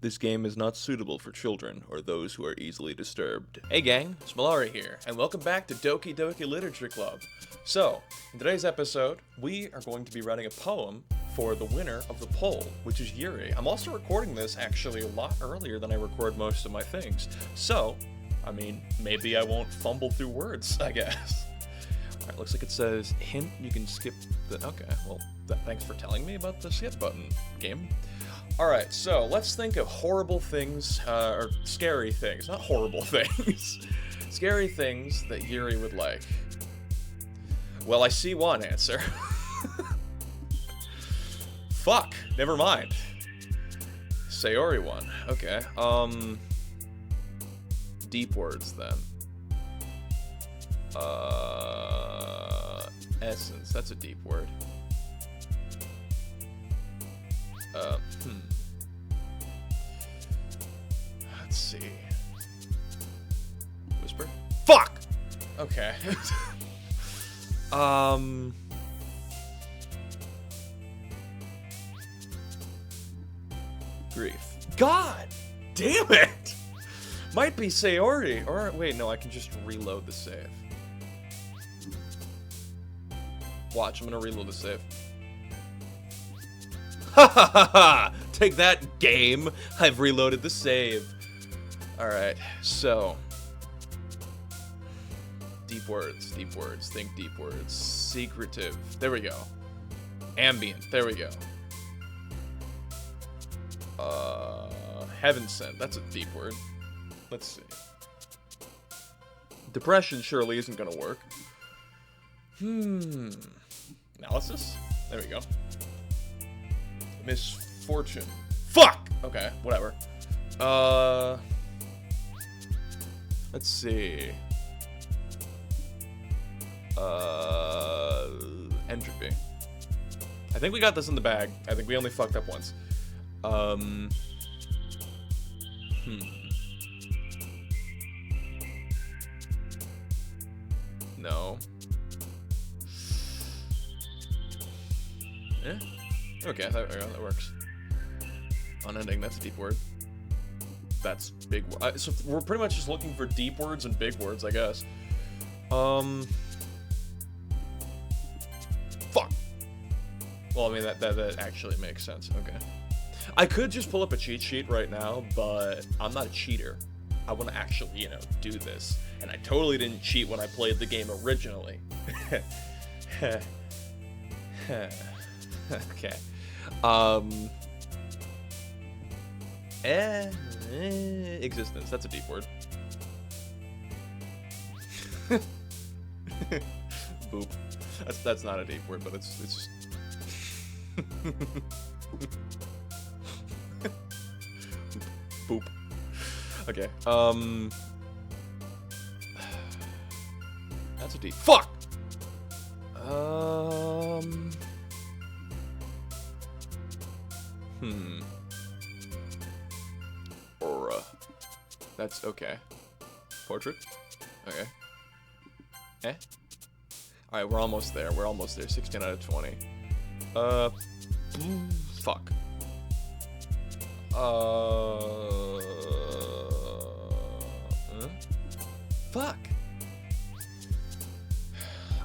This game is not suitable for children or those who are easily disturbed. Hey gang, Smalarie here, and welcome back to Doki Doki Literature Club. So, in today's episode, we are going to be writing a poem for the winner of the poll, which is Yuri. I'm also recording this actually a lot earlier than I record most of my things. So, I mean, maybe I won't fumble through words, I guess. Alright, looks like it says, hint, you can skip the... Okay, well, thanks for telling me about the skip button, game. Alright, so let's think of horrible things, or scary things, not horrible things. Scary things that Yuri would like. Well, I see one answer. Fuck, never mind. Sayori one, okay. Deep words then. Essence, that's a deep word. Let's see. Whisper? Fuck! Okay. Grief. God damn it! Might be Sayori, or wait, no, I can just reload the save. Watch, I'm gonna reload the save. Ha ha ha ha! Take that, game! I've reloaded the save. Alright, so. Deep words, think deep words. Secretive, there we go. Ambient, there we go. Heaven sent, that's a deep word. Let's see. Depression surely isn't gonna work. Analysis? There we go. Misfortune. Fuck! Okay, whatever. Let's see. Entropy. I think we got this in the bag. I think we only fucked up once. No. Yeah. Okay, that works. Unending, that's a deep word. That's big. So we're pretty much just looking for deep words and big words, I guess. Fuck. Well, I mean, that actually makes sense. Okay. I could just pull up a cheat sheet right now, but I'm not a cheater. I want to actually, you know, do this. And I totally didn't cheat when I played the game originally. Okay. Existence. That's a deep word. Boop. That's not a deep word, but it's just. Boop. Okay. That's a deep. Fuck. Aura. That's okay. Portrait? Okay. Eh? Alright, we're almost there. We're almost there. 16 out of 20. Fuck. Fuck.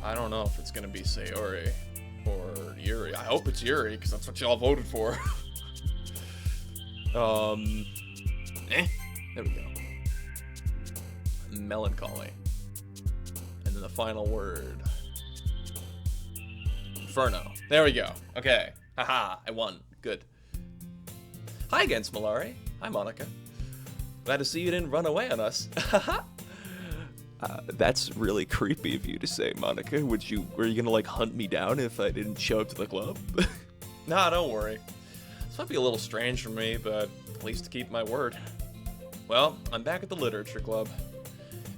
I don't know if it's gonna be Sayori or Yuri. I hope it's Yuri, because that's what y'all voted for. There we go. Melancholy. And then the final word. Inferno. There we go. Okay. Haha, I won. Good. Hi again, Smalarie. Hi, Monica. Glad to see you didn't run away on us. Haha. That's really creepy of you to say, Monica. Were you gonna, like, hunt me down if I didn't show up to the club? Nah, don't worry. This might be a little strange for me, but at least to keep my word. Well, I'm back at the Literature Club.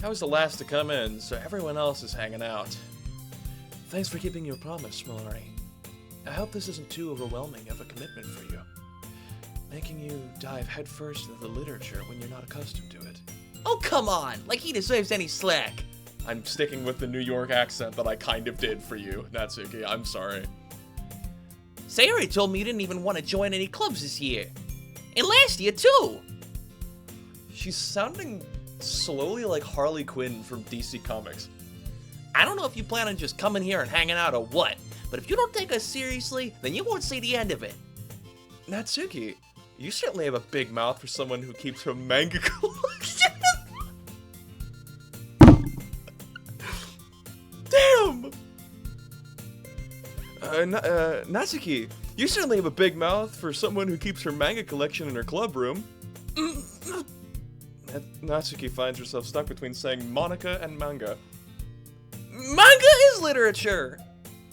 I was the last to come in, so everyone else is hanging out. Thanks for keeping your promise, Smalarie. I hope this isn't too overwhelming of a commitment for you. Making you dive headfirst into the literature when you're not accustomed to it. Oh, come on! Like he deserves any slack. I'm sticking with the New York accent that I kind of did for you, Natsuki. I'm sorry. Sayori told me you didn't even want to join any clubs this year. And last year, too. She's sounding slowly like Harley Quinn from DC Comics. I don't know if you plan on just coming here and hanging out or what, but if you don't take us seriously, then you won't see the end of it. Natsuki, you certainly have a big mouth for someone who keeps her manga collection. Damn! Natsuki, you certainly have a big mouth for someone who keeps her manga collection in her club room. Natsuki finds herself stuck between saying Monica and manga. Manga is literature!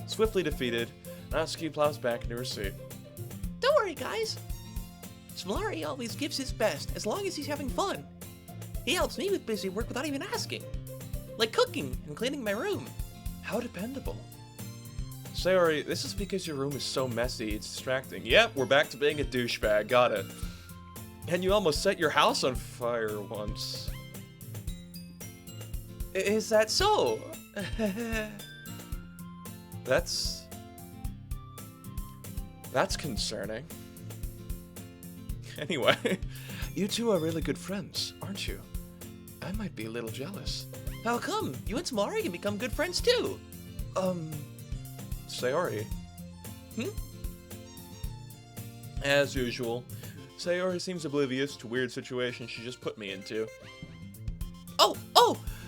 Swiftly defeated, Natsuki plows back into her seat. Don't worry, guys. Smalarie always gives his best as long as he's having fun. He helps me with busy work without even asking. Like cooking and cleaning my room. How dependable. Sayori, this is because your room is so messy, it's distracting. Yep, we're back to being a douchebag, got it. And you almost set your house on fire once. Is that so? That's concerning. Anyway, you two are really good friends, aren't you? I might be a little jealous. How come? You and Smalarie can become good friends too. Sayori. As usual, Sayori seems oblivious to weird situations she just put me into. Oh!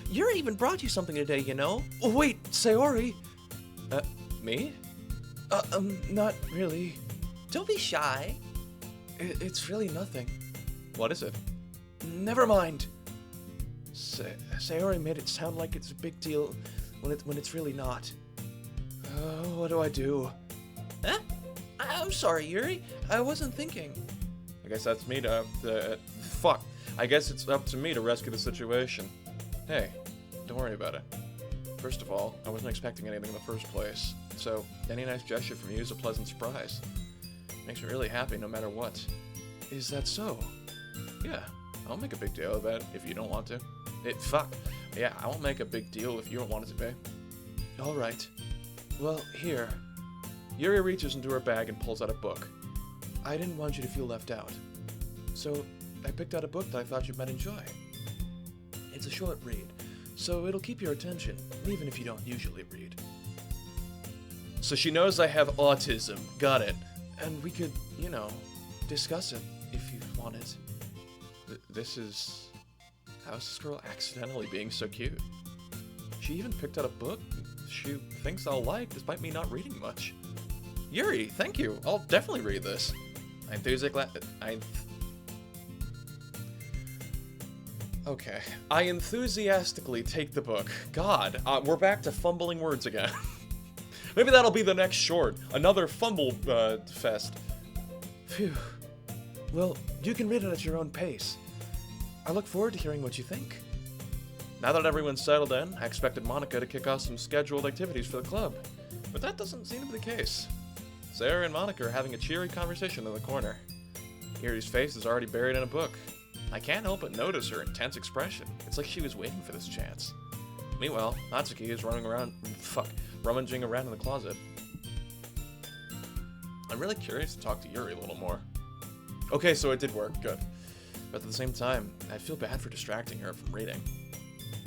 Yuri even brought you something today, you know? Oh, wait, Sayori! Me? Not really. Don't be shy. It's really nothing. What is it? Never mind. Sayori made it sound like it's a big deal when it's really not. What do I do? Huh? I'm sorry, Yuri. I wasn't thinking. I guess that's me to, fuck. I guess it's up to me to rescue the situation. Hey, don't worry about it. First of all, I wasn't expecting anything in the first place, so any nice gesture from you is a pleasant surprise. Makes me really happy no matter what. Is that so? Yeah, I'll make a big deal of it if you don't want to. Fuck. Yeah, I won't make a big deal if you don't want it to be. Alright. Well, here. Yuri reaches into her bag and pulls out a book. I didn't want you to feel left out. So, I picked out a book that I thought you might enjoy. It's a short read, so it'll keep your attention, even if you don't usually read. So she knows I have autism. Got it. And we could, discuss it if you wanted. This is... How's this girl accidentally being so cute? She even picked out a book she thinks I'll like, despite me not reading much. Yuri, thank you. I'll definitely read this. I enthusiastically take the book. God, we're back to fumbling words again. Maybe that'll be the next short. Another fumble fest. Phew. Well, you can read it at your own pace. I look forward to hearing what you think. Now that everyone's settled in, I expected Monica to kick off some scheduled activities for the club. But that doesn't seem to be the case. Sarah and Monica are having a cheery conversation in the corner. Yuri's face is already buried in a book. I can't help but notice her intense expression. It's like she was waiting for this chance. Meanwhile, Natsuki is rummaging around in the closet. I'm really curious to talk to Yuri a little more. Okay, so it did work, good. But at the same time, I feel bad for distracting her from reading.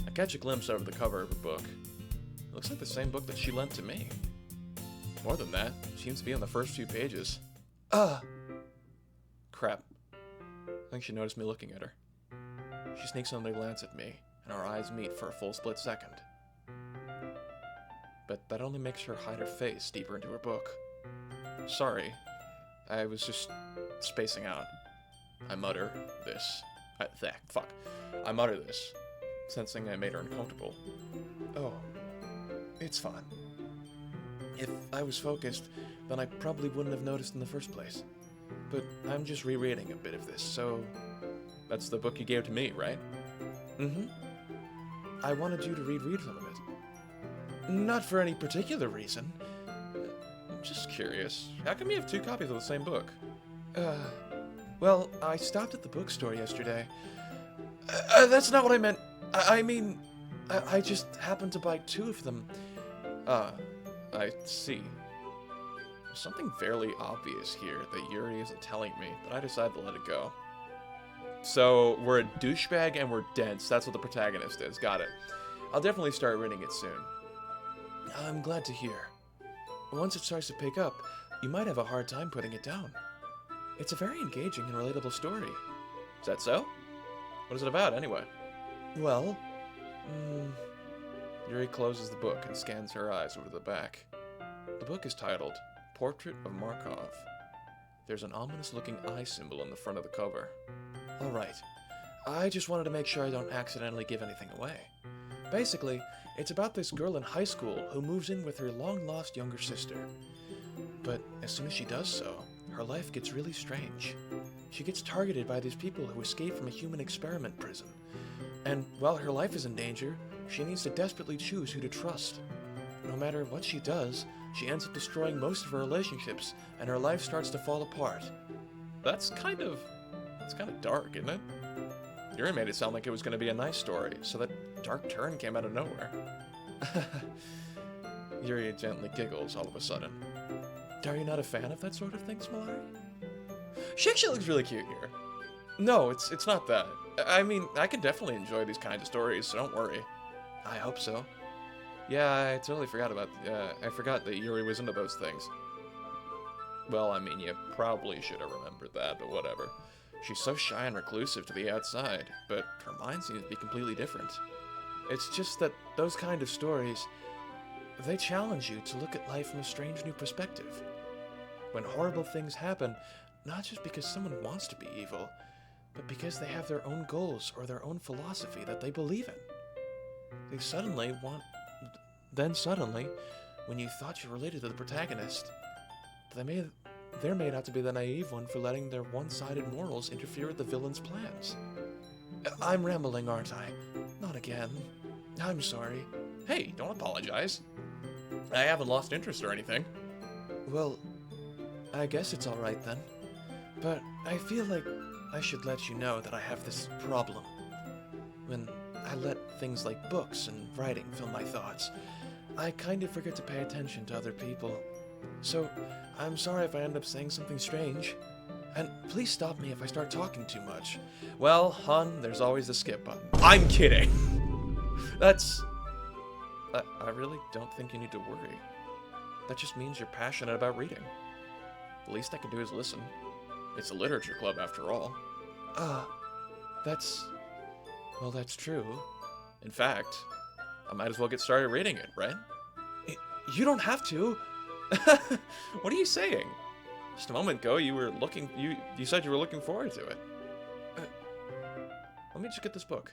I catch a glimpse over the cover of her book. It looks like the same book that she lent to me. More than that, it seems to be on the first few pages. Crap. I think she noticed me looking at her. She sneaks another glance at me, and our eyes meet for a full split second. But that only makes her hide her face deeper into her book. Sorry, I was just spacing out. I mutter this. I mutter this, sensing I made her uncomfortable. Oh, it's fine. If I was focused, then I probably wouldn't have noticed in the first place. But I'm just rereading a bit of this, so... That's the book you gave to me, right? Mm-hmm. I wanted you to read some of it. Not for any particular reason. I'm just curious. How come you have two copies of the same book? Well, I stopped at the bookstore yesterday. That's not what I meant. I mean, I just happened to buy two of them. I see. something fairly obvious here that Yuri isn't telling me, but I decided to let it go. So, we're a douchebag and we're dense. That's what the protagonist is. Got it. I'll definitely start reading it soon. I'm glad to hear. Once it starts to pick up, you might have a hard time putting it down. It's a very engaging and relatable story. Is that so? What is it about, anyway? Well, Yuri closes the book and scans her eyes over the back. The book is titled Portrait of Markov. There's an ominous-looking eye symbol on the front of the cover. Alright, I just wanted to make sure I don't accidentally give anything away. Basically, it's about this girl in high school who moves in with her long-lost younger sister. But as soon as she does so, her life gets really strange. She gets targeted by these people who escaped from a human experiment prison. And while her life is in danger, she needs to desperately choose who to trust. No matter what she does, she ends up destroying most of her relationships, and her life starts to fall apart. That's kind of dark, isn't it? Yuri made it sound like it was going to be a nice story, so that dark turn came out of nowhere. Yuri gently giggles all of a sudden. Are you not a fan of that sort of thing, Smalarie? She actually looks really cute here. No, it's not that. I mean, I can definitely enjoy these kinds of stories, so don't worry. I hope so. Yeah, I totally forgot about, I forgot that Yuri was into those things. Well, I mean, you probably should have remembered that, but whatever. She's so shy and reclusive to the outside, but her mind seems to be completely different. It's just that those kind of stories, they challenge you to look at life from a strange new perspective. When horrible things happen, not just because someone wants to be evil, but because they have their own goals or their own philosophy that they believe in. Then suddenly, when you thought you related to the protagonist, they're made out to be the naive one for letting their one-sided morals interfere with the villain's plans. I'm rambling, aren't I? Not again. I'm sorry. Hey, don't apologize. I haven't lost interest or anything. Well, I guess it's alright then. But I feel like I should let you know that I have this problem. When I let things like books and writing fill my thoughts, I kind of forget to pay attention to other people. So, I'm sorry if I end up saying something strange. And please stop me if I start talking too much. Well, hon, there's always the skip button. I'm kidding! I really don't think you need to worry. That just means you're passionate about reading. The least I can do is listen. It's a literature club, after all. That's true. In fact, I might as well get started reading it, right? You don't have to. What are you saying? Just a moment ago, you said you were looking forward to it. Let me just get this book.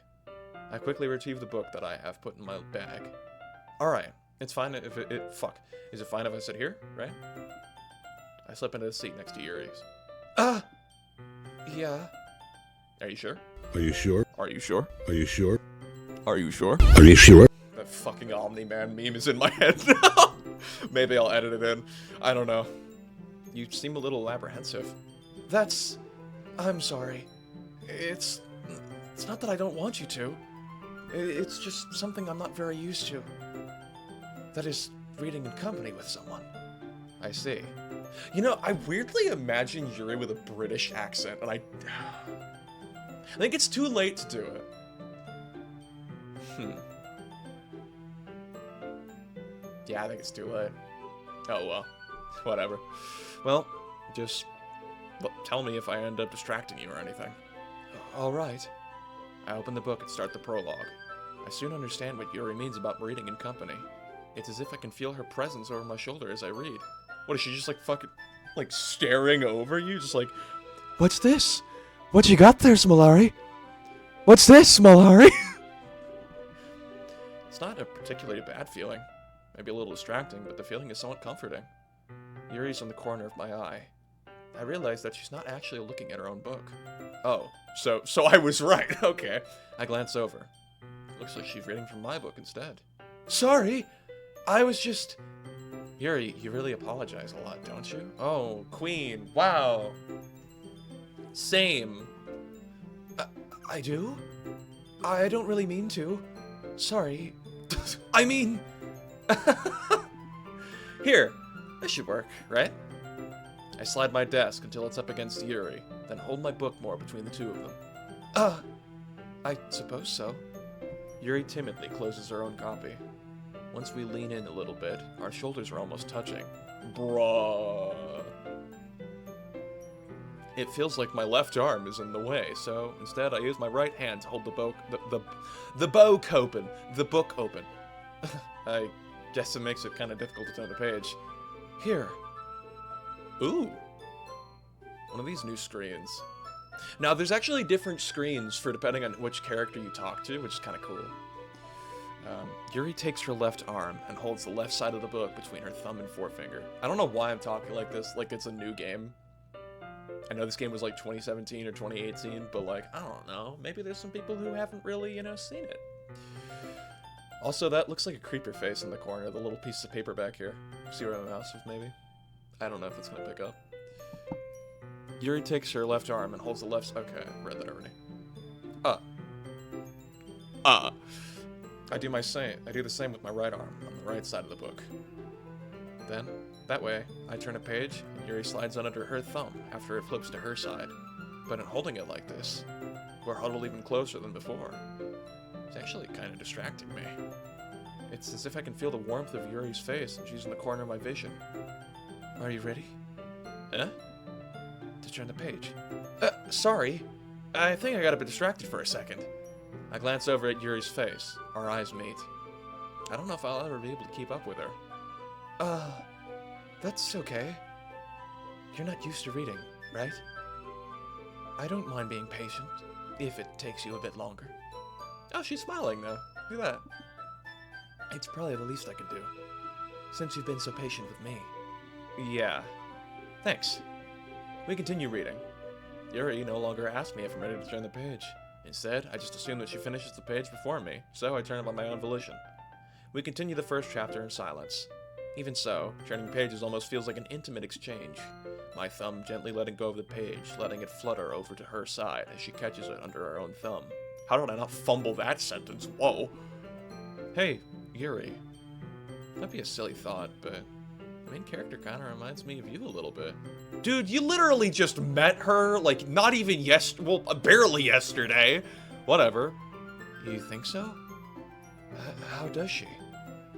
I quickly retrieve the book that I have put in my bag. Alright, it's fine if fuck. Is it fine if I sit here, right? I slip into the seat next to Yuri's. Yeah. Are you sure? Are you sure? Are you sure? Are you sure? Are you sure? Are you sure? That fucking Omni-Man meme is in my head now. Maybe I'll edit it in. I don't know. You seem a little apprehensive. I'm sorry. It's not that I don't want you to. It's just something I'm not very used to. That is, reading in company with someone. I see. You know, I weirdly imagine Yuri with a British accent, and I think it's too late to do it. Yeah, I think it's too late. Oh well. Whatever. Well, just tell me if I end up distracting you or anything. Alright. I open the book and start the prologue. I soon understand what Yuri means about reading in company. It's as if I can feel her presence over my shoulder as I read. What, is she just like staring over you? Just like, what's this? What you got there, Smalarie? What's this, Smalarie? It's not a particularly bad feeling. Maybe a little distracting, but the feeling is somewhat comforting. Yuri's in the corner of my eye. I realize that she's not actually looking at her own book. Oh, so I was right. Okay. I glance over. Looks like she's reading from my book instead. Sorry, I was just... Yuri, you really apologize a lot, don't you? Oh, Queen, wow. Same. I do? I don't really mean to. Sorry. I mean... Here, this should work, right? I slide my desk until it's up against Yuri, then hold my book more between the two of them. I suppose so. Yuri timidly closes her own copy. Once we lean in a little bit, our shoulders are almost touching. Bruh. It feels like my left arm is in the way, so instead I use my right hand to hold the book open. I guess it makes it kind of difficult to turn the page. Here. Ooh. One of these new screens. Now, there's actually different screens for depending on which character you talk to, which is kind of cool. Yuri takes her left arm and holds the left side of the book between her thumb and forefinger. I don't know why I'm talking like this, like it's a new game. I know this game was like 2017 or 2018, but like, I don't know. Maybe there's some people who haven't really, seen it. Also, that looks like a creeper face in the corner, the little piece of paper back here. See where my mouse is, maybe? I don't know if it's gonna pick up. Yuri takes her left arm and holds the left... Okay, I read that already. I do the same with my right arm, on the right side of the book. Then, that way, I turn a page, and Yuri slides on under her thumb after it flips to her side. But in holding it like this, we're huddled even closer than before. It's actually kind of distracting me. It's as if I can feel the warmth of Yuri's face, and she's in the corner of my vision. Are you ready? Huh? To turn the page. Sorry. I think I got a bit distracted for a second. I glance over at Yuri's face. Our eyes meet. I don't know if I'll ever be able to keep up with her. That's okay. You're not used to reading, right? I don't mind being patient, if it takes you a bit longer. Oh, she's smiling now. Look at that. It's probably the least I can do, since you've been so patient with me. Yeah. Thanks. We continue reading. Yuri no longer asks me if I'm ready to turn the page. Instead, I just assume that she finishes the page before me, so I turn it by my own volition. We continue the first chapter in silence. Even so, turning pages almost feels like an intimate exchange. My thumb gently letting go of the page, letting it flutter over to her side as she catches it under her own thumb. How did I not fumble that sentence? Whoa! Hey, Yuri. Might be a silly thought, but the main character kind of reminds me of you a little bit. Dude, you literally just met her, like, not even barely yesterday. Whatever. You think so? How does she?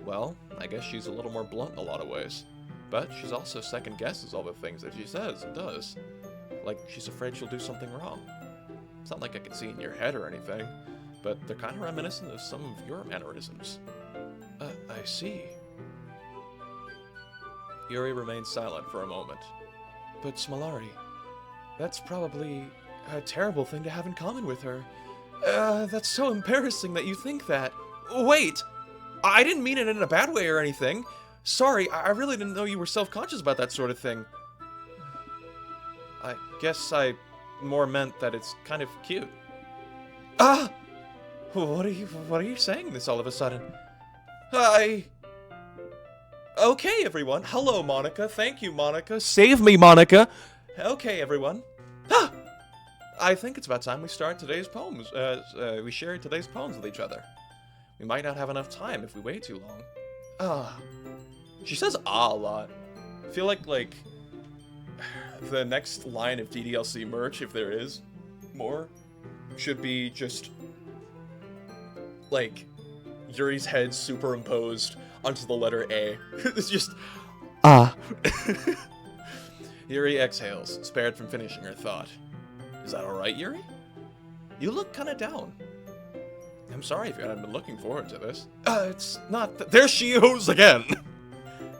Well, I guess she's a little more blunt in a lot of ways. But she's also second guesses all the things that she says and does. Like, she's afraid she'll do something wrong. It's not like I can see in your head or anything, but they're kind of reminiscent of some of your mannerisms. I see. Yuri remains silent for a moment. But Smalarie, that's probably a terrible thing to have in common with her. That's so embarrassing that you think that. Wait! I didn't mean it in a bad way or anything. Sorry, I really didn't know you were self-conscious about that sort of thing. I guess I more meant that it's kind of cute. What are you saying this all of a sudden? Okay, everyone. Hello, Monica. Thank you, Monica. Save me, Monica. Okay, everyone. I think it's about time we start today's poems. We share today's poems with each other. We might not have enough time if we wait too long. She says a lot. I feel like the next line of DDLC merch, if there is more, should be just like Yuri's head superimposed onto the letter A. It's just Yuri exhales, spared from finishing her thought. Is that alright, Yuri? You look kinda down. I'm sorry if you hadn't been looking forward to this. It's not there she goes again!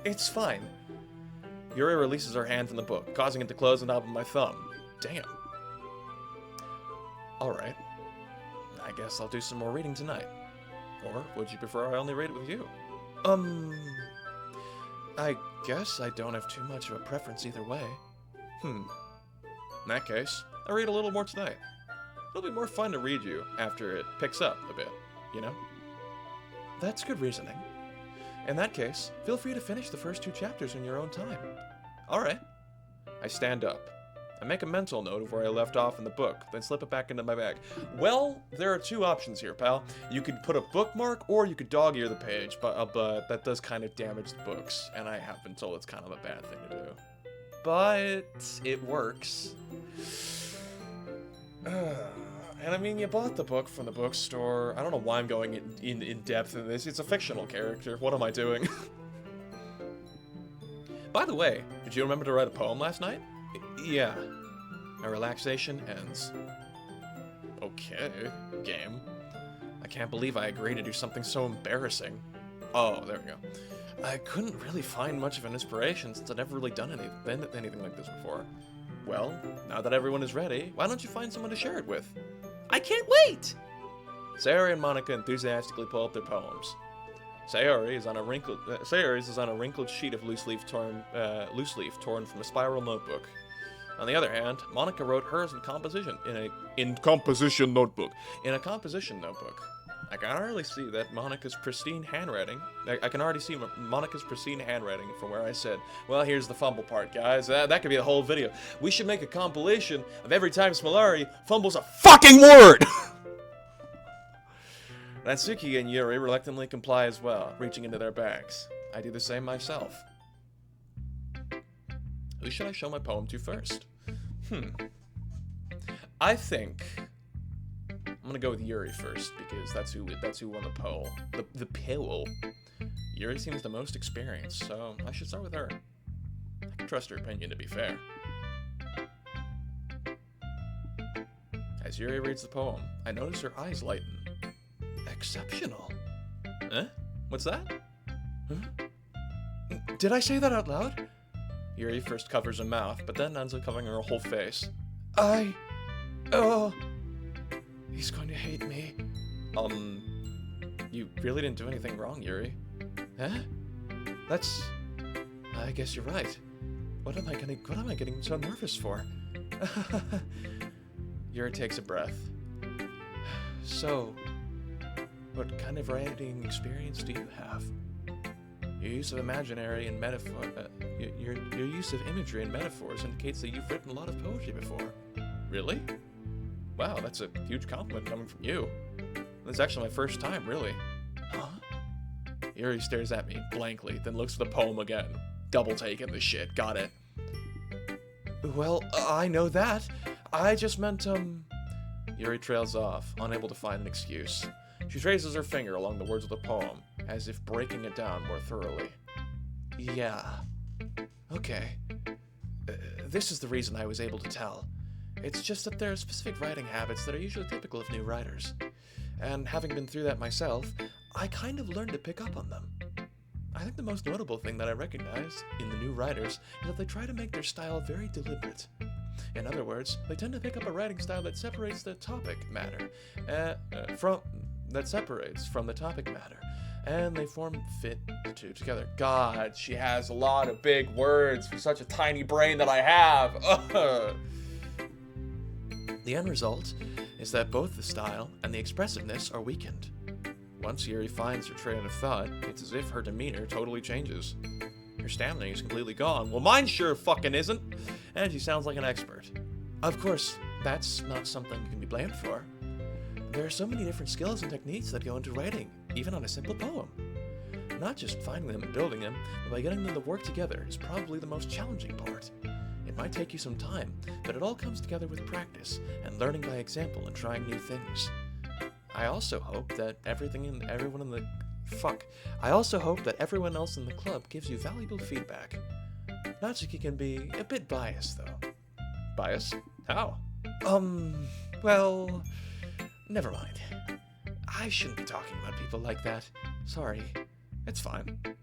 It's fine. Yuri releases her hand from the book, causing it to close on top of my thumb. Damn. Alright. I guess I'll do some more reading tonight. Or would you prefer I only read it with you? I guess I don't have too much of a preference either way. In that case, I'll read a little more tonight. It'll be more fun to read you after it picks up a bit, you know? That's good reasoning. In that case, feel free to finish the first 2 chapters in your own time. Alright. I stand up. I make a mental note of where I left off in the book, then slip it back into my bag. Well, there are 2 options here, pal. You could put a bookmark, or you could dog-ear the page, but that does kind of damage the books, and I have been told it's kind of a bad thing to do. but it works. And I mean, you bought the book from the bookstore. I don't know why I'm going in depth in this. It's a fictional character. What am I doing? By the way, did you remember to write a poem last night? Yeah. My relaxation ends. Okay, game. I can't believe I agreed to do something so embarrassing. Oh, there we go. I couldn't really find much of an inspiration since I'd never really done anything like this before. Well, now that everyone is ready, why don't you find someone to share it with? I can't wait! Sayori and Monica enthusiastically pull up their poems. Sayori's is on a wrinkled sheet of loose leaf torn from a spiral notebook. On the other hand, Monica wrote hers in composition notebook. I can already see Monica's pristine handwriting from where I said, well, here's the fumble part, guys. That could be a whole video. We should make a compilation of every time Smalarie fumbles a fucking word! Natsuki and Yuri reluctantly comply as well, reaching into their bags. I do the same myself. Who should I show my poem to first? I think I'm gonna go with Yuri first because that's who won the poll. The poll. Yuri seems the most experienced, so I should start with her. I can trust her opinion, to be fair. As Yuri reads the poem, I notice her eyes lighten. Exceptional. Eh? What's that? Huh? Did I say that out loud? Yuri first covers her mouth, but then ends up covering her whole face. He's going to hate me. You really didn't do anything wrong, Yuri. Huh? I guess you're right. What am I getting so nervous for? Yuri takes a breath. So, what kind of writing experience do you have? Your use of imaginary and metaphor, your use of imagery and metaphors indicates that you've written a lot of poetry before. Really? Wow, that's a huge compliment coming from you. This is actually my first time, really. Huh? Yuri stares at me blankly, then looks at the poem again. Double taking the shit, got it. Well, I know that. I just meant, Yuri trails off, unable to find an excuse. She traces her finger along the words of the poem, as if breaking it down more thoroughly. Yeah. Okay. This is the reason I was able to tell. It's just that there are specific writing habits that are usually typical of new writers. And having been through that myself, I kind of learned to pick up on them. I think the most notable thing that I recognize in the new writers is that they try to make their style very deliberate. In other words, they tend to pick up a writing style that separates the topic matter from the topic matter, and they fit the two together. God, she has a lot of big words for such a tiny brain that I have. The end result is that both the style and the expressiveness are weakened. Once Yuri finds her train of thought, it's as if her demeanor totally changes. Her stamina is completely gone. Well, mine sure fucking isn't. And she sounds like an expert. Of course, that's not something you can be blamed for. There are so many different skills and techniques that go into writing, even on a simple poem. Not just finding them and building them, but by getting them to work together is probably the most challenging part. It might take you some time, but it all comes together with practice and learning by example and trying new things. I also hope that everyone else in the club gives you valuable feedback. Natsuki can be a bit biased, though. Biased? How? Well, never mind. I shouldn't be talking about people like that. Sorry. It's fine. I'm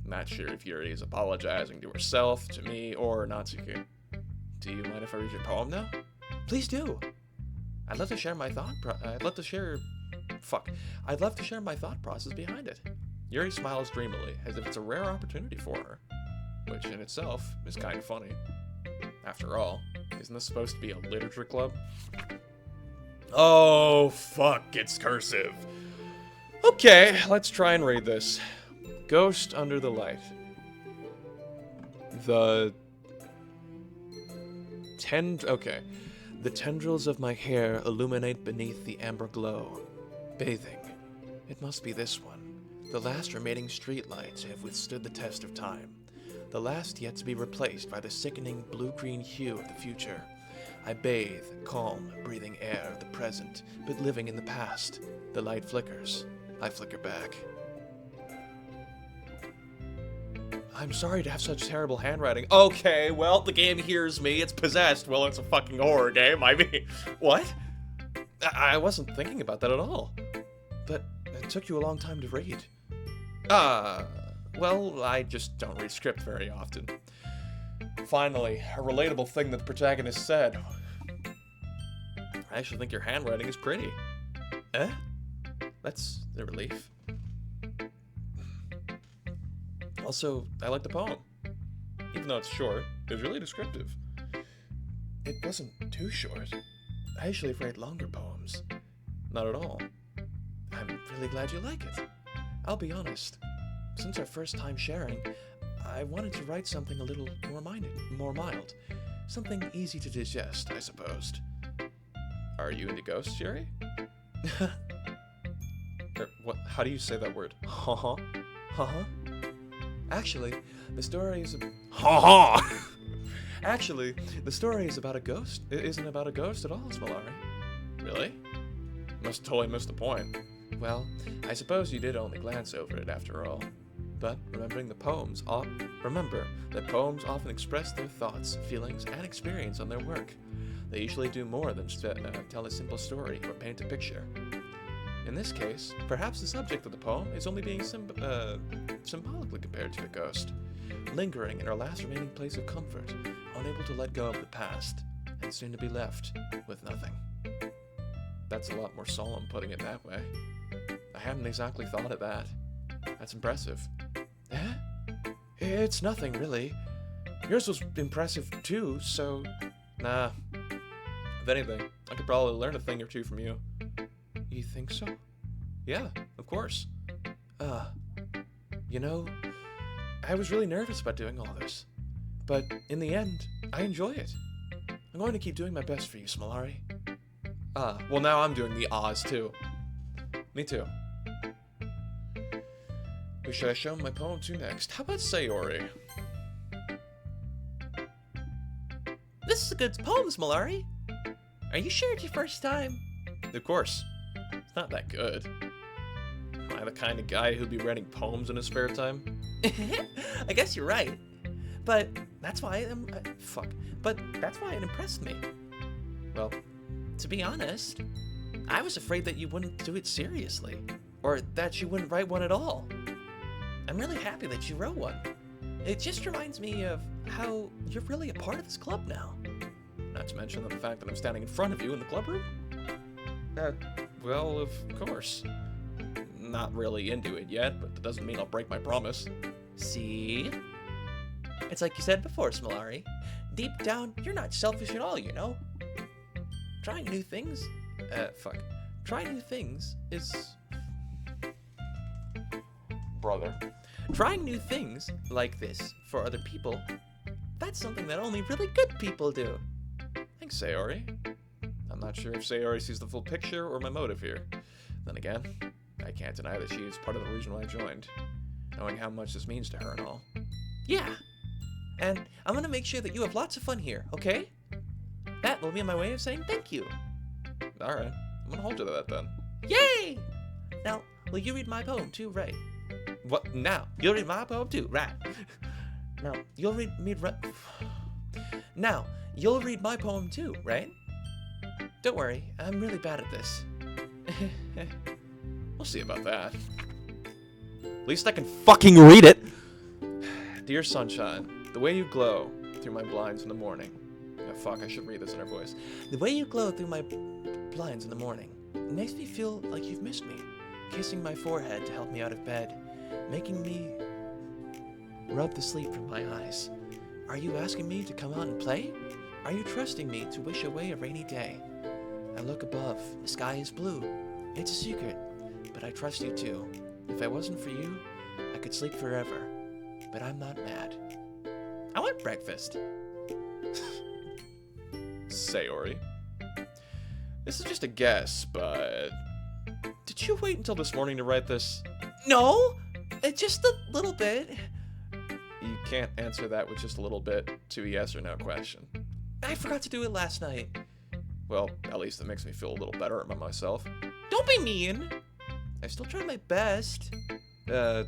not sure if Yuri is apologizing to herself, to me, or Natsuki. Do you mind if I read your poem now? Please do. I'd love to share my thought process behind it. Yuri smiles dreamily, as if it's a rare opportunity for her, which in itself is kind of funny. After all, isn't this supposed to be a literature club? Oh, fuck, it's cursive. Okay, let's try and read this. Ghost under the light. The tendrils of my hair illuminate beneath the amber glow. Bathing. It must be this one. The last remaining streetlights have withstood the test of time. the last yet to be replaced by the sickening blue-green hue of the future. I bathe, calm, breathing air of the present, but living in the past. The light flickers. I flicker back. I'm sorry to have such terrible handwriting. Okay, well, the game hears me. It's possessed. Well, it's a fucking horror game. I mean, what? I wasn't thinking about that at all. But it took you a long time to read. Well, I just don't read script very often. Finally, a relatable thing that the protagonist said. I actually think your handwriting is pretty. Eh? That's a relief. Also, I like the poem. Even though it's short, it was really descriptive. It wasn't too short. I usually write longer poems. Not at all. I'm really glad you like it. I'll be honest. Since our first time sharing, I wanted to write something a little more mild. Something easy to digest, I supposed. Are you into ghosts, Yuri? What? How do you say that word? Ha-ha? Ha-ha? Actually, the story is Actually, the story is about a ghost. It isn't about a ghost at all, Smalarie. Really? Must totally missed the point. Well, I suppose you did only glance over it after all. But remember that poems often express their thoughts, feelings, and experience on their work. They usually do more than just tell a simple story or paint a picture. In this case, perhaps the subject of the poem is only being symbolically compared to a ghost, lingering in our last remaining place of comfort, unable to let go of the past, and soon to be left with nothing. That's a lot more solemn putting it that way. I hadn't exactly thought of that. That's impressive. Eh? It's nothing, really. Yours was impressive, too, so... Nah. If anything, I could probably learn a thing or two from you. You think so? Yeah, of course. You know, I was really nervous about doing all this. But in the end, I enjoy it. I'm going to keep doing my best for you, Smalarie. Well now I'm doing the ahs too. Me too. Who should I show my poem to next? How about Sayori? This is a good poem, Smalarie. Are you sure it's your first time? Of course. It's not that good. Am I the kind of guy who'd be writing poems in his spare time? I guess you're right. But that's why that's why it impressed me. Well, to be honest, I was afraid that you wouldn't do it seriously, or that you wouldn't write one at all. I'm really happy that you wrote one. It just reminds me of how you're really a part of this club now. Not to mention the fact that I'm standing in front of you in the clubroom. Well, of course. Not really into it yet, but that doesn't mean I'll break my promise. See? It's like you said before, Smalarie. Deep down, you're not selfish at all, you know? Trying new things... Trying new things is... Brother. Trying new things like this for other people, that's something that only really good people do. Thanks, Sayori. I'm not sure if Sayori sees the full picture or my motive here. Then again, I can't deny that she is part of the reason why I joined, knowing how much this means to her and all. Yeah. And I'm gonna make sure that you have lots of fun here, okay? That will be my way of saying thank you. Alright, I'm gonna hold you to that then. Yay! Now, will you read my poem too, right? What? Now? You'll read my poem too, right? Now, you'll read Now, you'll read my poem too, right? Don't worry, I'm really bad at this. We'll see about that. At least I can fucking read it! Dear sunshine, the way you glow through my blinds in the morning. Oh, fuck, I should read this in her voice. The way you glow through my blinds in the morning, it makes me feel like you've missed me. Kissing my forehead to help me out of bed, making me rub the sleep from my eyes. Are you asking me to come out and play? Are you trusting me to wish away a rainy day? I look above, the sky is blue. It's a secret, but I trust you too. If I wasn't for you, I could sleep forever, but I'm not mad. I want breakfast. Sayori. This is just a guess, but... Did you wait until this morning to write this? No, just a little bit. You can't answer that with just a little bit to a yes or no question. I forgot to do it last night. Well, at least it makes me feel a little better about myself. Don't be mean. I still tried my best. Yeah.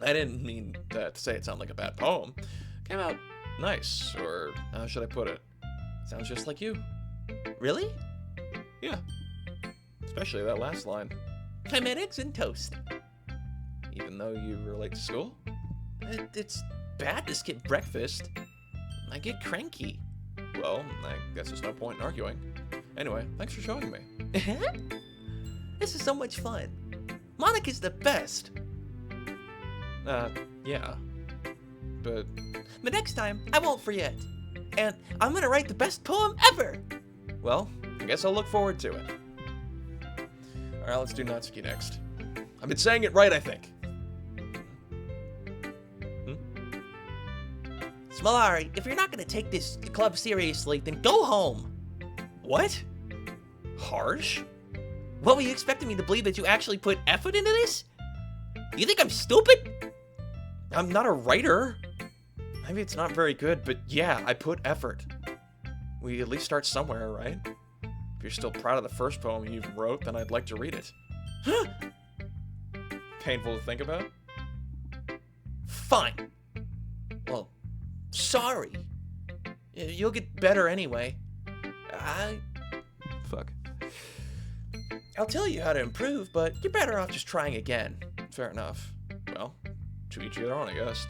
I didn't mean that to say it sounded like a bad poem. Came out nice, or how should I put it? Sounds just like you. Really? Yeah. Especially that last line. I made eggs and toast. Even though you were late to school? It's bad to skip breakfast. I get cranky. Well, I guess there's no point in arguing. Anyway, thanks for showing me. This is so much fun. Monica's the best. Yeah. But next time, I won't forget. And I'm gonna write the best poem ever. well, I guess I'll look forward to it. Alright, let's do Natsuki next. I've been saying it right, I think. Smalarie, if you're not gonna take this club seriously, then go home. What? Harsh? What were you expecting me to believe, that you actually put effort into this? You think I'm stupid? I'm not a writer. Maybe it's not very good, but yeah, I put effort. We at least start somewhere, right? If you're still proud of the first poem you even wrote, then I'd like to read it. Painful to think about? Fine. Well, sorry. You'll get better anyway. Fuck. I'll tell you how to improve, but you're better off just trying again. Fair enough. Well, to each their own, I guess.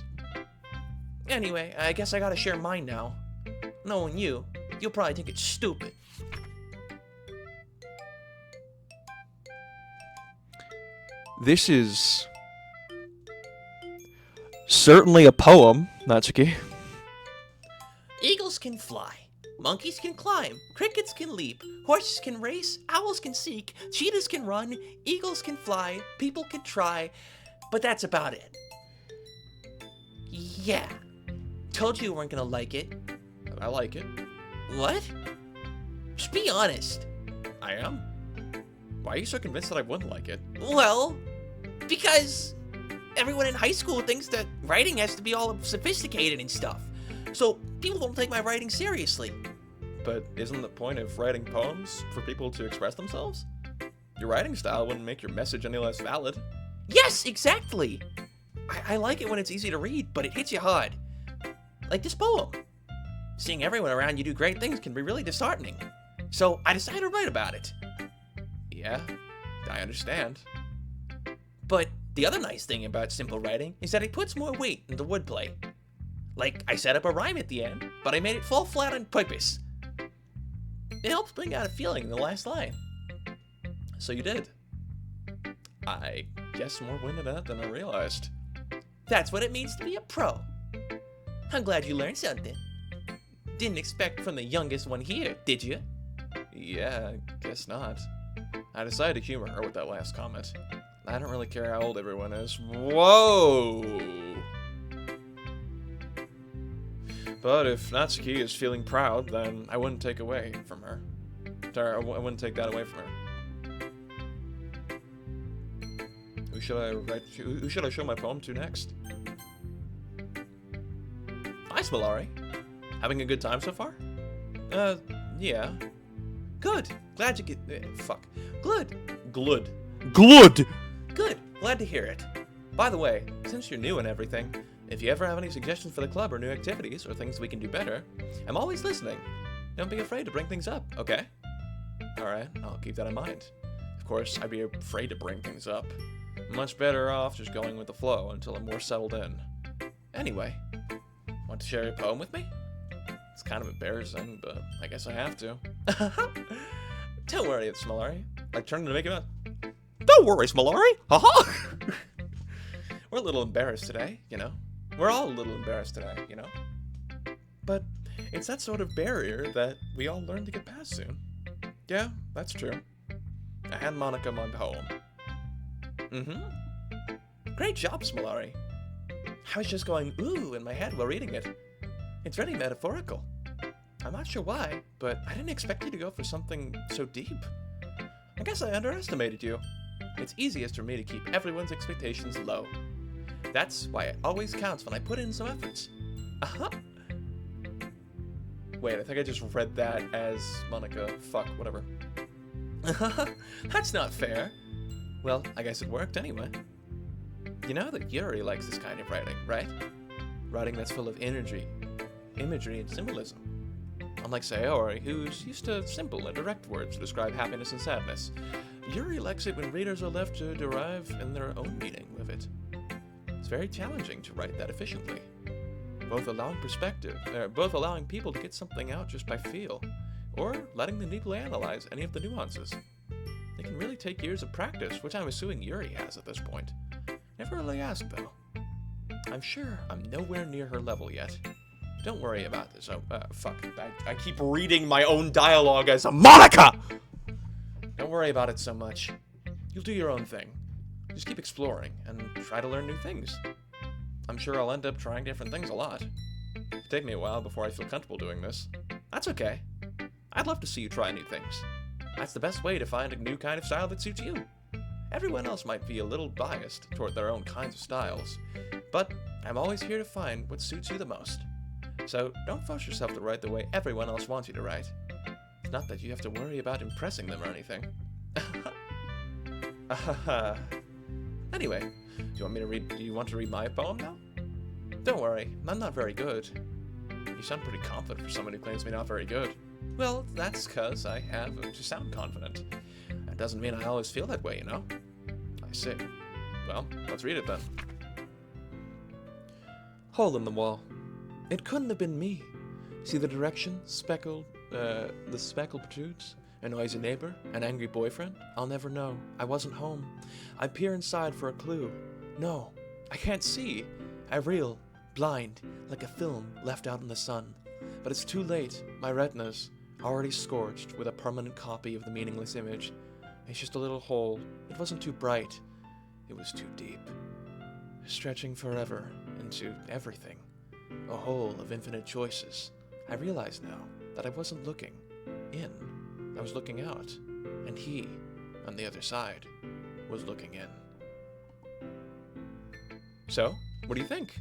Anyway, I guess I gotta share mine now. Knowing you, you'll probably think it's stupid. This is certainly a poem, Natsuki. Eagles can fly. Monkeys can climb. Crickets can leap. Horses can race. Owls can seek. Cheetahs can run. Eagles can fly. People can try. But that's about it. Yeah. Told you weren't gonna like it. I like it. What? Just be honest. I am. Why are you so convinced that I wouldn't like it? Well, because everyone in high school thinks that writing has to be all sophisticated and stuff. So people don't take my writing seriously. But isn't the point of writing poems for people to express themselves? Your writing style wouldn't make your message any less valid. Yes, exactly. I like it when it's easy to read, but it hits you hard. Like this poem. Seeing everyone around you do great things can be really disheartening. So I decided to write about it. Yeah, I understand. But the other nice thing about simple writing is that it puts more weight into wordplay. Like, I set up a rhyme at the end, but I made it fall flat on purpose. It helps bring out a feeling in the last line. So you did. I guess more win in that than I realized. That's what it means to be a pro. I'm glad you learned something. Didn't expect from the youngest one here, did you? Yeah, guess not. I decided to humor her with that last comment. I don't really care how old everyone is. Whoa! But if Natsuki is feeling proud, then I wouldn't take away from her. Sorry, I wouldn't take that away from her. Who should I show my poem to next? Hi, Smalarie. Having a good time so far? Yeah. Good. Glad you get... fuck. Good. Glud. Glud! Good. Glad to hear it. By the way, since you're new and everything, if you ever have any suggestions for the club or new activities or things we can do better, I'm always listening. Don't be afraid to bring things up, okay? Alright, I'll keep that in mind. Of course, I'd be afraid to bring things up. Much better off just going with the flow until I'm more settled in. Anyway, want to share your poem with me? It's kind of embarrassing, but I guess I have to. Don't worry, it's Smalarie. Like turning to make it up. Don't worry, Smalarie! Haha! We're a little embarrassed today, you know? We're all a little embarrassed today, you know? But it's that sort of barrier that we all learn to get past soon. Yeah, that's true. I hand Monica my poem. Great job, Smalarie. I was just going ooh in my head while reading it. It's very metaphorical. I'm not sure why, but I didn't expect you to go for something so deep. I guess I underestimated you. It's easiest for me to keep everyone's expectations low. That's why it always counts when I put in some efforts. Uh-huh. Wait, I think I just read that as Monica. Fuck, whatever. That's not fair. Well, I guess it worked anyway. You know that Yuri likes this kind of writing, right? Writing that's full of energy, imagery, and symbolism. Unlike Sayori, who's used to simple and direct words to describe happiness and sadness, Yuri likes it when readers are left to derive in their own meaning with it. It's very challenging to write that efficiently. Both allowing people to get something out just by feel, or letting them deeply analyze any of the nuances. It can really take years of practice, which I'm assuming Yuri has at this point. Never really asked, though. I'm sure I'm nowhere near her level yet. Don't worry about this. Oh, fuck. I keep reading my own dialogue as a Monica! Don't worry about it so much. You'll do your own thing. Just keep exploring, and try to learn new things. I'm sure I'll end up trying different things a lot. It'll take me a while before I feel comfortable doing this. That's okay. I'd love to see you try new things. That's the best way to find a new kind of style that suits you. Everyone else might be a little biased toward their own kinds of styles, but I'm always here to find what suits you the most. So don't force yourself to write the way everyone else wants you to write. It's not that you have to worry about impressing them or anything. Anyway, do you want to read my poem now? Don't worry, I'm not very good. You sound pretty confident for someone who claims to be not very good. Well, that's because I have to sound confident. That doesn't mean I always feel that way, you know? I see. Well, let's read it then. Hole in the wall. It couldn't have been me. See the direction? The speckle protrudes? A noisy neighbor? An angry boyfriend? I'll never know. I wasn't home. I peer inside for a clue. No, I can't see. I reel, blind, like a film left out in the sun. But it's too late. My retina's already scorched with a permanent copy of the meaningless image. It's just a little hole. It wasn't too bright. It was too deep. Stretching forever into everything. A hole of infinite choices. I realize now that I wasn't looking in. I was looking out. And he, on the other side, was looking in. So, what do you think?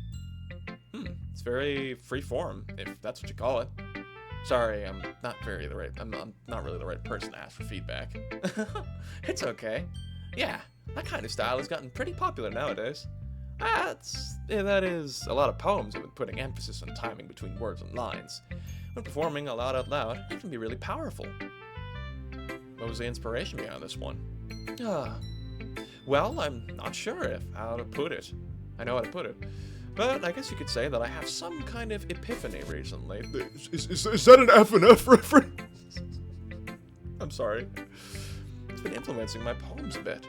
It's very free form, if that's what you call it. Sorry, I'm not really the right person to ask for feedback. It's okay. Yeah, that kind of style has gotten pretty popular nowadays. That is, a lot of poems have been putting emphasis on timing between words and lines. When performing aloud out loud, it can be really powerful. What was the inspiration behind this one? Well, I'm not sure how to put it. I know how to put it. But I guess you could say that I have some kind of epiphany recently. Is that an F&F reference? I'm sorry. It's been influencing my poems a bit.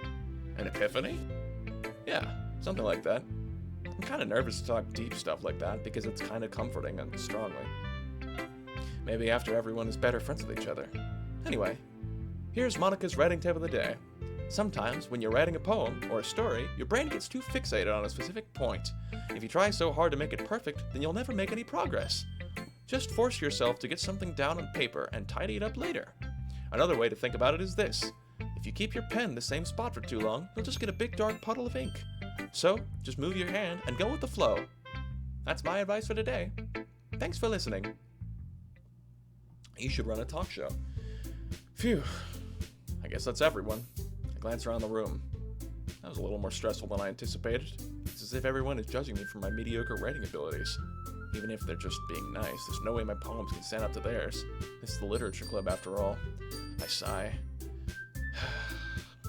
An epiphany? Yeah, something like that. I'm kind of nervous to talk deep stuff like that because it's kind of comforting and strongly. Maybe after everyone is better friends with each other. Anyway, here's Monica's writing tip of the day. Sometimes, when you're writing a poem or a story, your brain gets too fixated on a specific point. If you try so hard to make it perfect, then you'll never make any progress. Just force yourself to get something down on paper and tidy it up later. Another way to think about it is this. If you keep your pen the same spot for too long, you'll just get a big dark puddle of ink. So, just move your hand and go with the flow. That's my advice for today. Thanks for listening. You should run a talk show. Phew. I guess that's everyone. I glance around the room. That was a little more stressful than I anticipated. It's as if everyone is judging me for my mediocre writing abilities. Even if they're just being nice, there's no way my poems can stand up to theirs. This is the literature club after all. I sigh.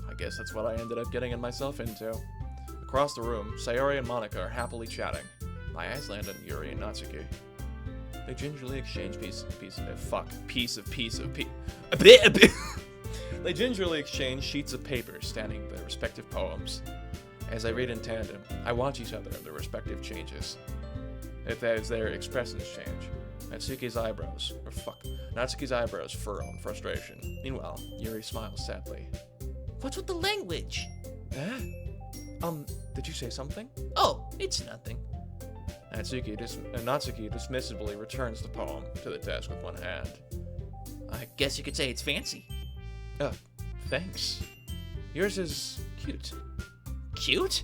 I guess that's what I ended up getting myself into. Across the room, Sayori and Monica are happily chatting. My eyes land on Yuri and Natsuki. They gingerly exchange They gingerly exchange sheets of paper standing their respective poems. As I read in tandem, I watch each other in their respective changes. As their expressions change, Natsuki's eyebrows furrow in frustration. Meanwhile, Yuri smiles sadly. What's with the language? Did you say something? Oh, it's nothing. Natsuki dismissively returns the poem to the desk with one hand. I guess you could say it's fancy. Thanks. Yours is cute. Cute?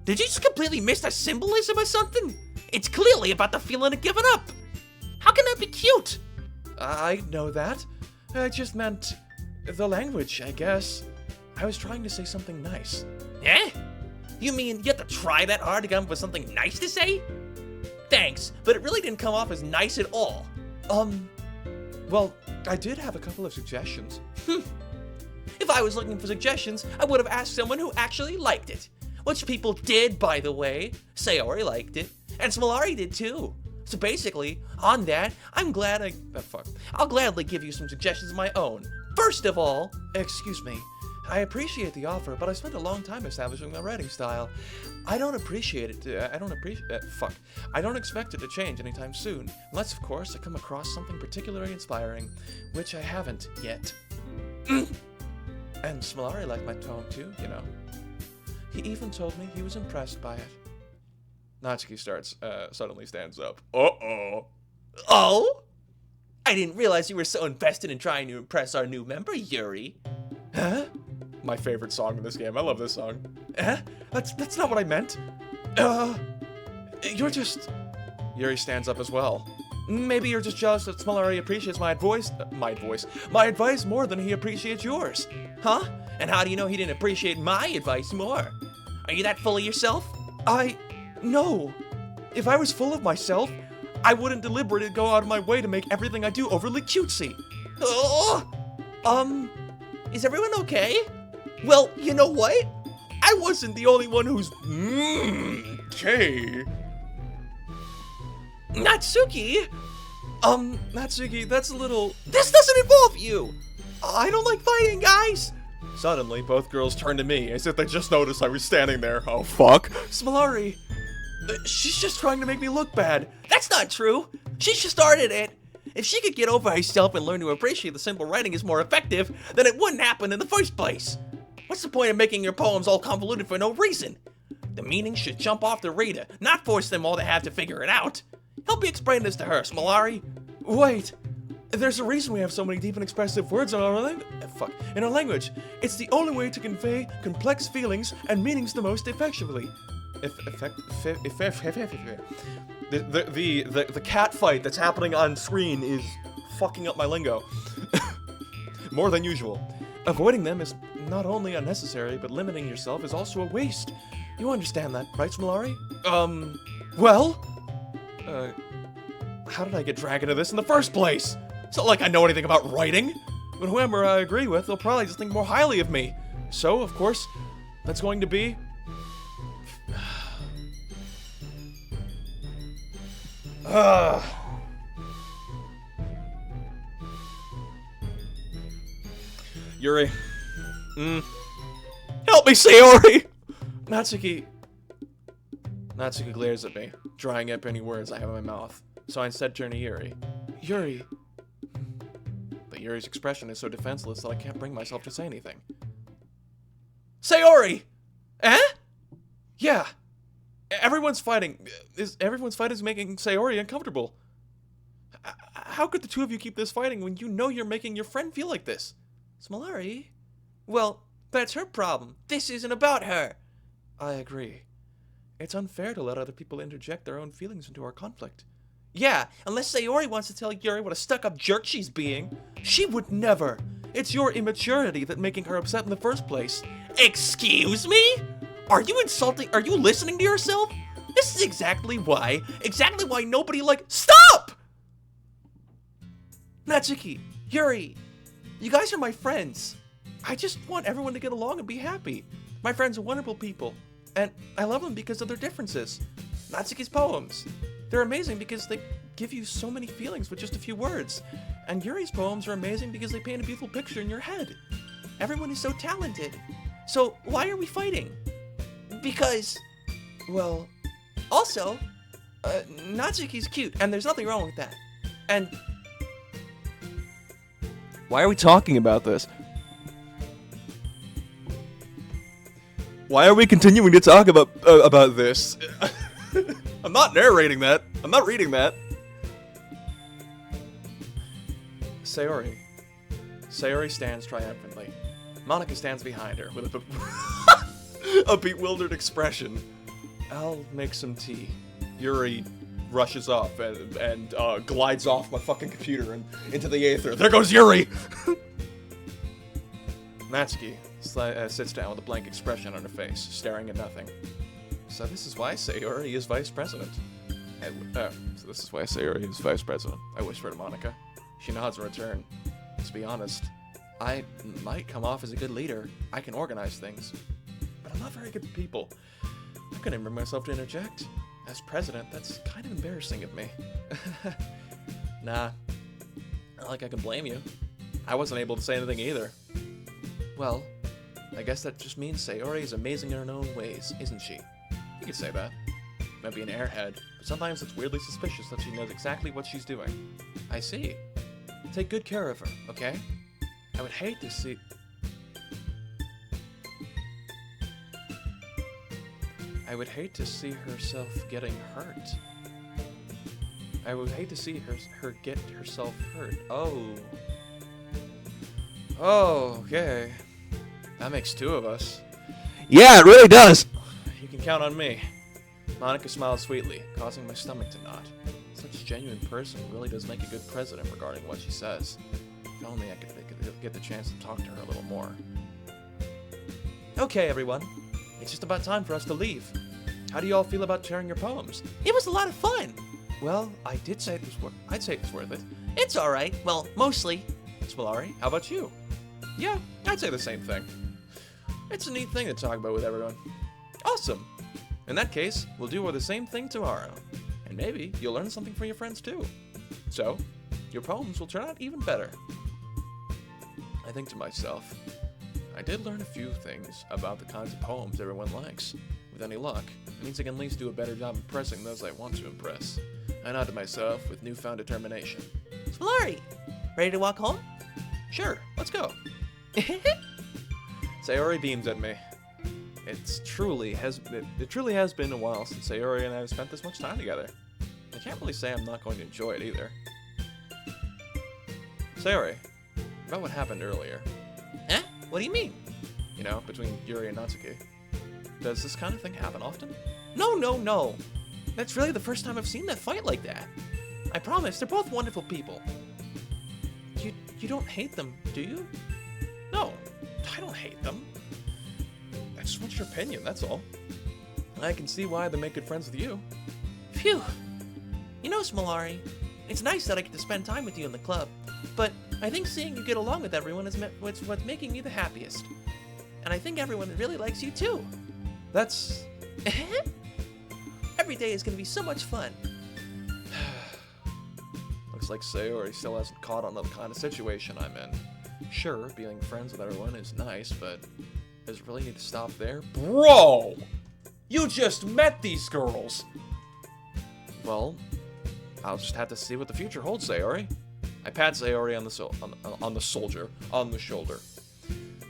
Did you just completely miss the symbolism or something? It's clearly about the feeling of giving up. How can that be cute? I know that. I just meant the language, I guess. I was trying to say something nice. Eh? You mean you have to try that hard to come up with something nice to say? Thanks, but it really didn't come off as nice at all. Well, I did have a couple of suggestions. If I was looking for suggestions, I would have asked someone who actually liked it. Which people did, by the way. Sayori liked it, and Smalarie did too. So basically, on that, I'll gladly give you some suggestions of my own. First of all, Excuse me. I appreciate the offer, but I spent a long time establishing my writing style. I don't appreciate it. I don't expect it to change anytime soon, unless, of course, I come across something particularly inspiring, which I haven't yet. And Smalarie liked my tone too, you know. He even told me he was impressed by it. Natsuki suddenly stands up. Uh-oh. oh? I didn't realize you were so invested in trying to impress our new member, Yuri. Huh? My favorite song in this game. I love this song. Huh? That's not what I meant. You're just... Yuri stands up as well. Maybe you're just jealous that Smalarie appreciates my advice more than he appreciates yours. Huh? And how do you know he didn't appreciate my advice more? Are you that full of yourself? No. If I was full of myself, I wouldn't deliberately go out of my way to make everything I do overly cutesy. Is everyone okay? Well, you know what? I wasn't the only one who's okay. Natsuki? Natsuki, that's a little... This doesn't involve you! I don't like fighting, guys! Suddenly, both girls turned to me as if they just noticed I was standing there. Oh, fuck. Smalarie, she's just trying to make me look bad. That's not true! She just started it! If she could get over herself and learn to appreciate the simple writing is more effective, then it wouldn't happen in the first place. What's the point of making your poems all convoluted for no reason? The meaning should jump off the reader, not force them all to have to figure it out. Help me explain this to her, Smalarie. Wait, there's a reason we have so many deep and expressive words in our language. It's the only way to convey complex feelings and meanings the most effectively. The cat fight that's happening on screen is fucking up my lingo. More than usual. Avoiding them is not only unnecessary, but limiting yourself is also a waste. You understand that, right, Smalarie? How did I get dragged into this in the first place? It's not like I know anything about writing. But whoever I agree with, they'll probably just think more highly of me. So, of course, that's going to be... Yuri. Help me, Sayori! Natsuki glares at me, drying up any words I have in my mouth. So I instead turn to Yuri. Yuri. But Yuri's expression is so defenseless that I can't bring myself to say anything. Sayori! Eh? Yeah. Everyone's fighting is making Sayori uncomfortable. How could the two of you keep this fighting when you know you're making your friend feel like this? Smalarie? Well, that's her problem. This isn't about her. I agree. It's unfair to let other people interject their own feelings into our conflict. Yeah, unless Sayori wants to tell Yuri what a stuck-up jerk she's being. She would never. It's your immaturity that's making her upset in the first place. Excuse me? Are you listening to yourself? This is exactly why nobody Stop! Natsuki, Yuri, you guys are my friends. I just want everyone to get along and be happy. My friends are wonderful people, and I love them because of their differences. Natsuki's poems, they're amazing because they give you so many feelings with just a few words. And Yuri's poems are amazing because they paint a beautiful picture in your head. Everyone is so talented. So why are we fighting? Because, well, also, Natsuki's cute, and there's nothing wrong with that. And why are we talking about this? Why are we continuing to talk about this? I'm not narrating that. I'm not reading that. Sayori. Sayori stands triumphantly. Monica stands behind her with a bewildered expression. I'll make some tea. Yuri rushes off and glides off my fucking computer and into the aether. There goes Yuri! Natsuki sits down with a blank expression on her face, staring at nothing. So this is why Sayori is vice president. So this is why Sayori is vice president. I whisper to Monica. She nods in return. To be honest, I might come off as a good leader. I can organize things. But I'm not very good at people. I couldn't even bring myself to interject. As president, that's kind of embarrassing of me. Nah. Not like I can blame you. I wasn't able to say anything either. Well, I guess that just means Sayori is amazing in her own ways, isn't she? You could say that. Might be an airhead, but sometimes it's weirdly suspicious that she knows exactly what she's doing. I see. Take good care of her, okay? I would hate to see... I would hate to see herself getting hurt. I would hate to see her get herself hurt. Oh. Oh, okay. That makes two of us. Yeah, it really does. You can count on me. Monica smiled sweetly, causing my stomach to knot. Such a genuine person really does make a good president regarding what she says. If only I could get the chance to talk to her a little more. Okay, everyone. It's just about time for us to leave. How do you all feel about sharing your poems? It was a lot of fun. Well, I'd say it was worth it. It's alright. Well, mostly. Smalarie, how about you? Yeah, I'd say the same thing. It's a neat thing to talk about with everyone. Awesome. In that case, we'll do the same thing tomorrow. And maybe you'll learn something from your friends too. So, your poems will turn out even better. I think to myself, I did learn a few things about the kinds of poems everyone likes. With any luck, it means I can at least do a better job impressing those I want to impress. I nod to myself with newfound determination. Smalarie, ready to walk home? Sure, let's go. Sayori beams at me. It truly has been a while since Sayori and I have spent this much time together. I can't really say I'm not going to enjoy it either. Sayori, about what happened earlier. Eh? What do you mean? You know, between Yuri and Natsuki. Does this kind of thing happen often? No. That's really the first time I've seen that fight like that. I promise, they're both wonderful people. You don't hate them, do you? No, I don't hate them. I just want your opinion, that's all. I can see why they make good friends with you. Phew. You know, Smalarie, it's nice that I get to spend time with you in the club, but I think seeing you get along with everyone is what's making me the happiest. And I think everyone really likes you too. That's... Every day is going to be so much fun. Looks like Sayori still hasn't caught on the kind of situation I'm in. Sure, being friends with everyone is nice, but does it really need to stop there? Bro! You just met these girls! Well, I'll just have to see what the future holds, Sayori. I pat Sayori on the shoulder.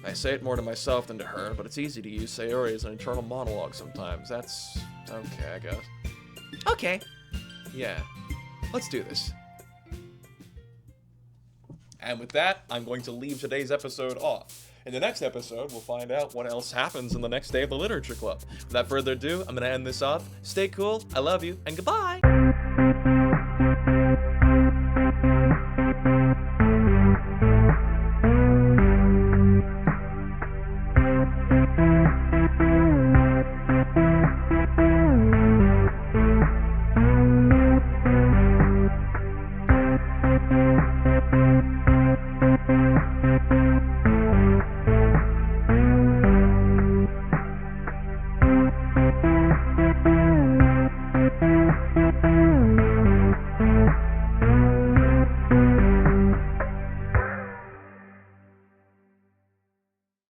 I say it more to myself than to her, but it's easy to use Sayori as an internal monologue sometimes. That's okay, I guess. Okay. Yeah, let's do this. And with that, I'm going to leave today's episode off. In the next episode, we'll find out what else happens in the next day of the Literature Club. Without further ado, I'm going to end this off. Stay cool, I love you, and goodbye! Thank you.